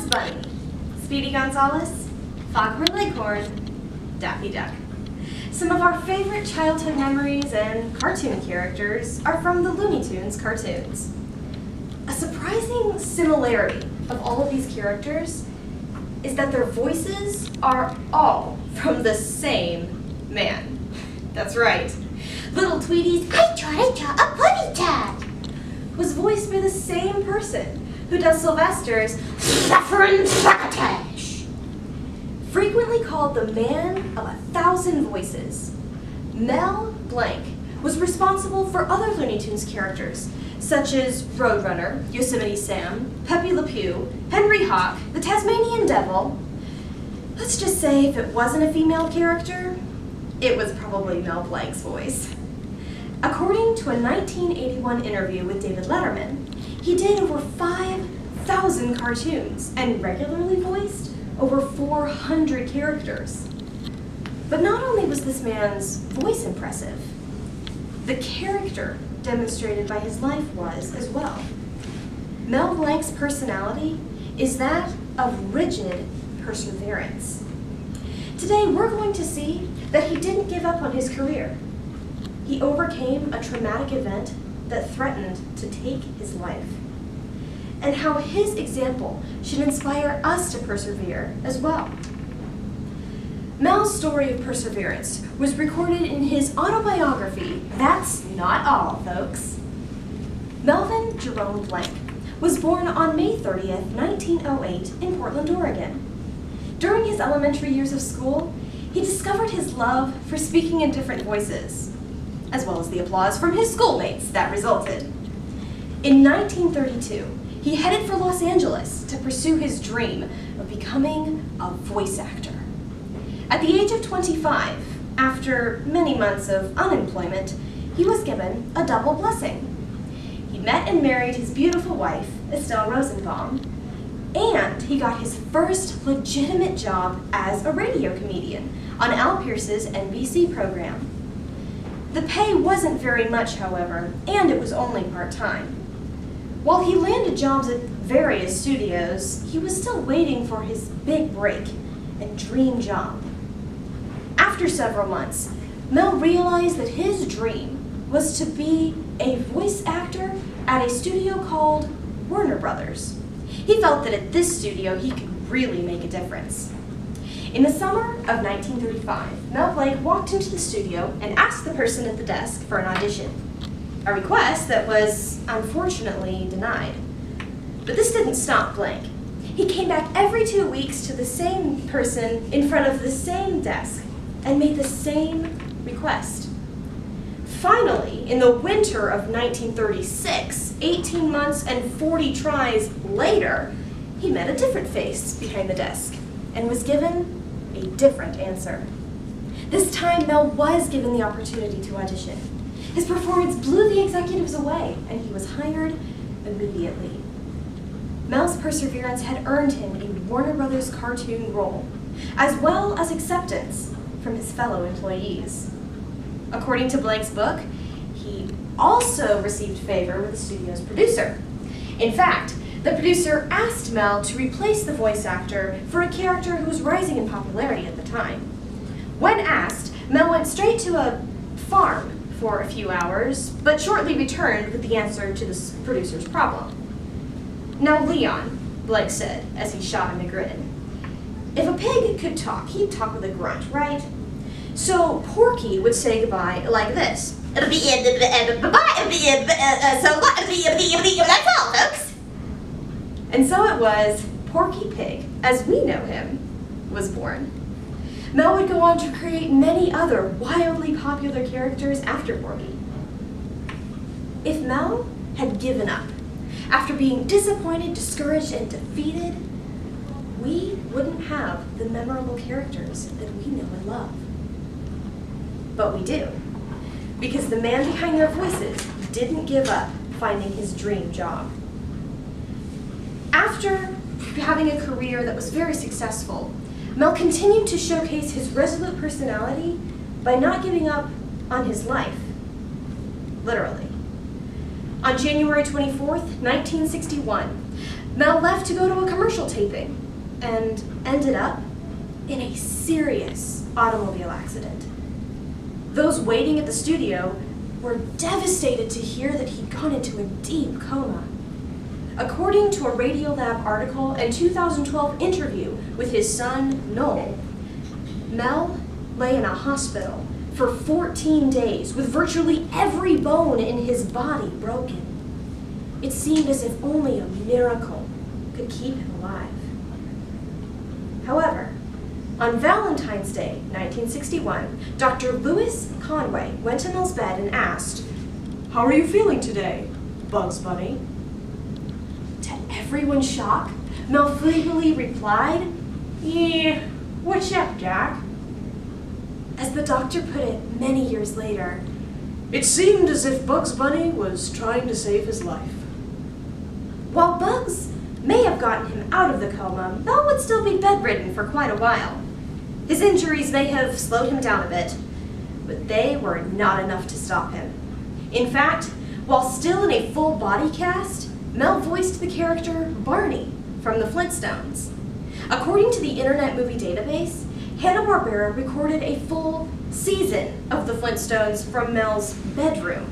Bugs Bunny, Speedy Gonzales, Foghorn Leghorn, Daffy Duck. Some of our favorite childhood memories and cartoon characters are from the Looney Tunes cartoons. A surprising similarity of all of these characters is that their voices are all from the same man. That's right. Little Tweety's "I draw a pony cat" was voiced by the same person who does Sylvester's "Suffering Succotash." Frequently called the man of 1,000 voices, Mel Blanc was responsible for other Looney Tunes characters, such as Roadrunner, Yosemite Sam, Pepe Le Pew, Henry Hawk, the Tasmanian Devil. Let's just say if it wasn't a female character, it was probably Mel Blanc's voice. According to a 1981 interview with David Letterman, he did over 5,000 cartoons and regularly voiced over 400 characters. But not only was this man's voice impressive, the character demonstrated by his life was as well. Mel Blanc's personality is that of rigid perseverance. Today we're going to see that he didn't give up on his career. He overcame a traumatic event that threatened to take his life, and how his example should inspire us to persevere as well. Mel's story of perseverance was recorded in his autobiography, That's Not All, Folks. Melvin Jerome Blanc was born on May 30th, 1908 in Portland, Oregon. During his elementary years of school, he discovered his love for speaking in different voices, as well as the applause from his schoolmates that resulted. In 1932, he headed for Los Angeles to pursue his dream of becoming a voice actor. At the age of 25, after many months of unemployment, he was given a double blessing. He met and married his beautiful wife, Estelle Rosenbaum, and he got his first legitimate job as a radio comedian on Al Pearce's NBC program. The pay wasn't very much, however, and it was only part-time. While he landed jobs at various studios, he was still waiting for his big break and dream job. After several months, Mel realized that his dream was to be a voice actor at a studio called Warner Brothers. He felt that at this studio he could really make a difference. In the summer of 1935, Mel Blanc walked into the studio and asked the person at the desk for an audition, a request that was unfortunately denied. But this didn't stop Blanc. He came back every 2 weeks to the same person in front of the same desk and made the same request. Finally, in the winter of 1936, 18 months and 40 tries later, he met a different face behind the desk and was given a different answer. This time, Mel was given the opportunity to audition. His performance blew the executives away, and he was hired immediately. Mel's perseverance had earned him a Warner Brothers cartoon role, as well as acceptance from his fellow employees. According to Blanc's book, he also received favor with the studio's producer. In fact, the producer asked Mel to replace the voice actor for a character who was rising in popularity at the time. When asked, Mel went straight to a farm for a few hours, but shortly returned with the answer to the producer's problem. "Now, Leon," Blanc said as he shot him a grin, "if a pig could talk, he'd talk with a grunt, right? So Porky would say goodbye like this. It'll be that's all, folks." And so it was Porky Pig, as we know him, was born. Mel would go on to create many other wildly popular characters after Porky. If Mel had given up after being disappointed, discouraged, and defeated, we wouldn't have the memorable characters that we know and love. But we do, because the man behind their voices didn't give up finding his dream job. After having a career that was very successful, Mel continued to showcase his resolute personality by not giving up on his life, literally. On January 24th, 1961, Mel left to go to a commercial taping and ended up in a serious automobile accident. Those waiting at the studio were devastated to hear that he'd gone into a deep coma. According to a Radiolab article and 2012 interview with his son, Noel, Mel lay in a hospital for 14 days with virtually every bone in his body broken. It seemed as if only a miracle could keep him alive. However, on Valentine's Day, 1961, Dr. Lewis Conway went to Mel's bed and asked, "How are you feeling today, Bugs Bunny?" To everyone's shock, Mel feebly replied, "Yeah, what's up, Doc?" As the doctor put it many years later, it seemed as if Bugs Bunny was trying to save his life. While Bugs may have gotten him out of the coma, Mel would still be bedridden for quite a while. His injuries may have slowed him down a bit, but they were not enough to stop him. In fact, while still in a full body cast, Mel voiced the character Barney from the Flintstones. According to the Internet Movie Database, Hanna-Barbera recorded a full season of the Flintstones from Mel's bedroom,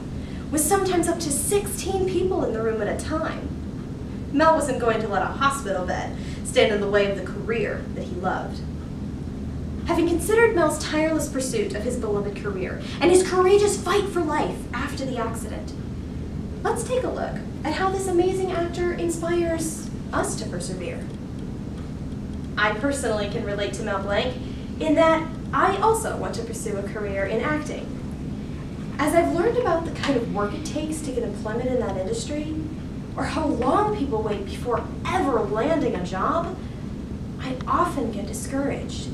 with sometimes up to 16 people in the room at a time. Mel wasn't going to let a hospital bed stand in the way of the career that he loved. Having considered Mel's tireless pursuit of his beloved career and his courageous fight for life after the accident, let's take a look at how this amazing actor inspires us to persevere. I personally can relate to Mel Blanc in that I also want to pursue a career in acting. As I've learned about the kind of work it takes to get employment in that industry, or how long people wait before ever landing a job, I often get discouraged.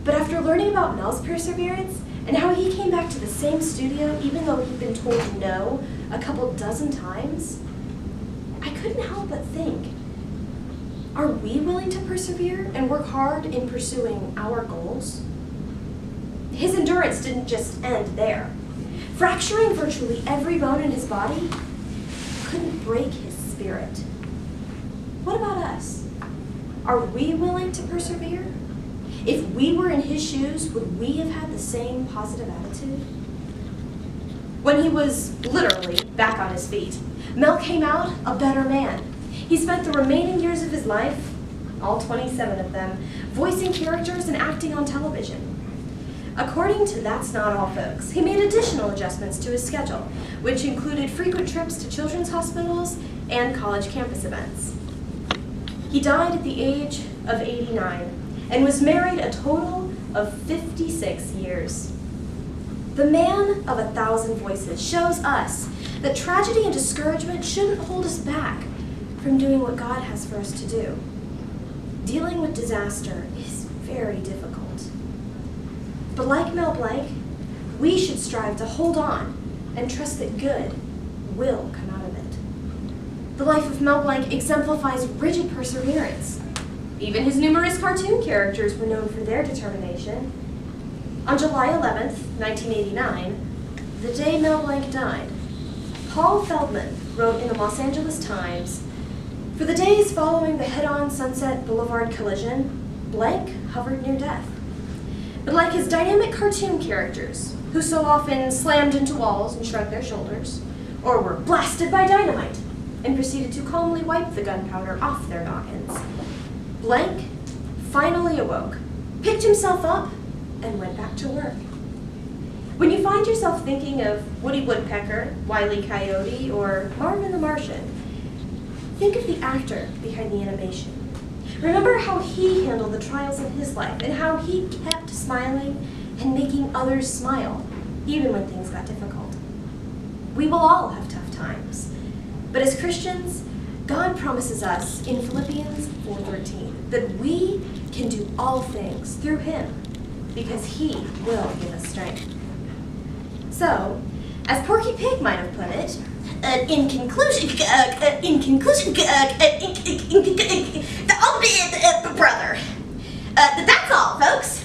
But after learning about Mel's perseverance and how he came back to the same studio even though he'd been told no a couple dozen times, I couldn't help but think, are we willing to persevere and work hard in pursuing our goals? His endurance didn't just end there. Fracturing virtually every bone in his body couldn't break his spirit. What about us? Are we willing to persevere? If we were in his shoes, would we have had the same positive attitude? When he was literally back on his feet, Mel came out a better man. He spent the remaining years of his life, all 27 of them, voicing characters and acting on television. According to That's Not All Folks, he made additional adjustments to his schedule, which included frequent trips to children's hospitals and college campus events. He died at the age of 89 and was married a total of 56 years. The Man of 1,000 Voices shows us that tragedy and discouragement shouldn't hold us back from doing what God has for us to do. Dealing with disaster is very difficult. But like Mel Blanc, we should strive to hold on and trust that good will come out of it. The life of Mel Blanc exemplifies rigid perseverance. Even his numerous cartoon characters were known for their determination. On July 11th, 1989, the day Mel Blanc died, Paul Feldman wrote in the Los Angeles Times, "For the days following the head-on Sunset Boulevard collision, Blanc hovered near death. But like his dynamic cartoon characters, who so often slammed into walls and shrugged their shoulders, or were blasted by dynamite and proceeded to calmly wipe the gunpowder off their noggins, Blanc finally awoke, picked himself up, and went back to work." When you find yourself thinking of Woody Woodpecker, Wile E. Coyote, or Marvin the Martian, think of the actor behind the animation. Remember how he handled the trials of his life and how he kept smiling and making others smile, even when things got difficult. We will all have tough times, but as Christians, God promises us in Philippians 4:13 that we can do all things through him because he will give us strength. So, as Porky Pig might have put it, in conclusion, brother, that's all, folks.